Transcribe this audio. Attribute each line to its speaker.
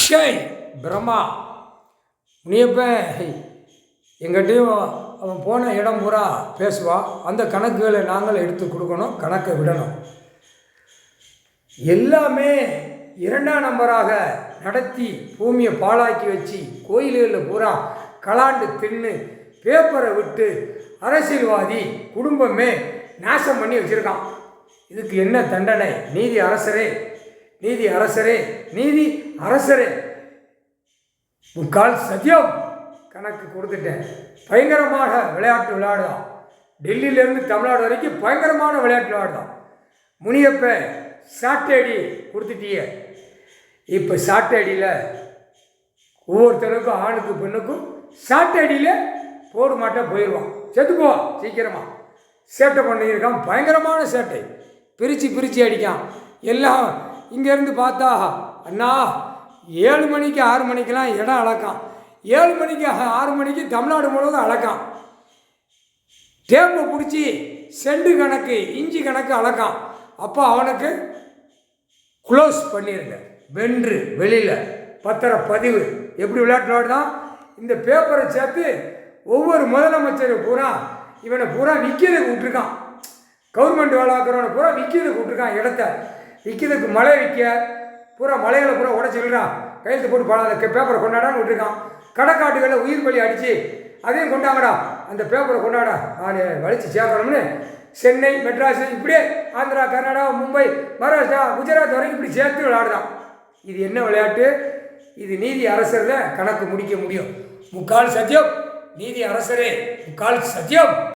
Speaker 1: அக்ஷய் பிரம்மா முனியப்பன் எங்கிட்டையும் அவன் போன இடம் பூரா பேசுவான். அந்த கணக்குகளை நாங்கள் எடுத்து கொடுக்கணும், கணக்கை விடணும். எல்லாமே இரண்டாம் நம்பராக நடத்தி பூமியை பாழாக்கி வச்சு கோயில்களில் பூரா கலாண்டு தின்னு பேப்பரை விட்டு அரசியல்வாதி குடும்பமே நாசம் பண்ணி வச்சுருக்கான். இதுக்கு என்ன தண்டனை? நீதி அரசரே, நீதி அரசரே, நீதி அரசரே, முக்கால் சத்தியம் கணக்கு கொடுத்துட்டேன். பயங்கரமாக விளையாட்டு விளையாடுதான். டெல்லியிலேருந்து தமிழ்நாடு வரைக்கும் பயங்கரமான விளையாட்டு விளையாடுதான். முனியப்ப சாட்டடி கொடுத்துட்டிய. இப்போ சாட்டடியில் ஒவ்வொருத்தனுக்கும் ஆணுக்கு பெண்ணுக்கும் சாட்டடியில் போடு மாட்டேன் போயிடுவான், செத்து போவான் சீக்கிரமாக. சேட்டை பண்ணியிருக்கான், பயங்கரமான சேட்டை, பிரித்து அடிக்கான். எல்லாம் இங்கேருந்து பார்த்தா அண்ணா 7 மணிக்கு 6 மணிக்கெலாம் இடம் அளக்கான், 7 மணிக்கு 6 மணிக்கு தமிழ்நாடு முழுவதும் அளக்கான். டேப்பை பிடிச்சி செண்டு கணக்கு இஞ்சி கணக்கு அளக்கான். அப்போ அவனுக்கு க்ளோஸ் பண்ணிடுங்க, வென்று வெளியில் பத்திரப்பதிவு. எப்படி விளையாட்டு விளையாடுதான்? இந்த பேப்பரை சேர்த்து ஒவ்வொரு முதலமைச்சர் பூரா இவனை பூரா விற்கிறதுக்கு விட்டுருக்கான். கவர்மெண்ட் வேலை ஆக்கிறவனை பூரா விற்கிறதுக்கு விட்டுருக்கான். இடத்த விற்கிறதுக்கு மழை விற்க பூரா மலைகளை பூரா உடச்சிக்கிறான். கையெழுத்து போட்டு பல அந்த பேப்பரை கொண்டாடான்னு விட்டுருக்கான். கடைக்காட்டுகளில் உயிர் பலி அடித்து அதையும் கொண்டாங்கடா, அந்த பேப்பரை கொண்டாடா நான் வலித்து சேர்க்கணும்னு சென்னை, மெட்ராஸ், இப்படியே ஆந்திரா, கர்நாடகா, மும்பை, மகாராஷ்டிரா, குஜராத் வரைக்கும் இப்படி சேர்த்து விளையாடுதான். இது என்ன விளையாட்டு? இது நீதி அரசரில் கணக்கு முடிக்க முடியும். முக்கால் சத்தியம், நீதி அரசரே முக்கால் சத்தியம்.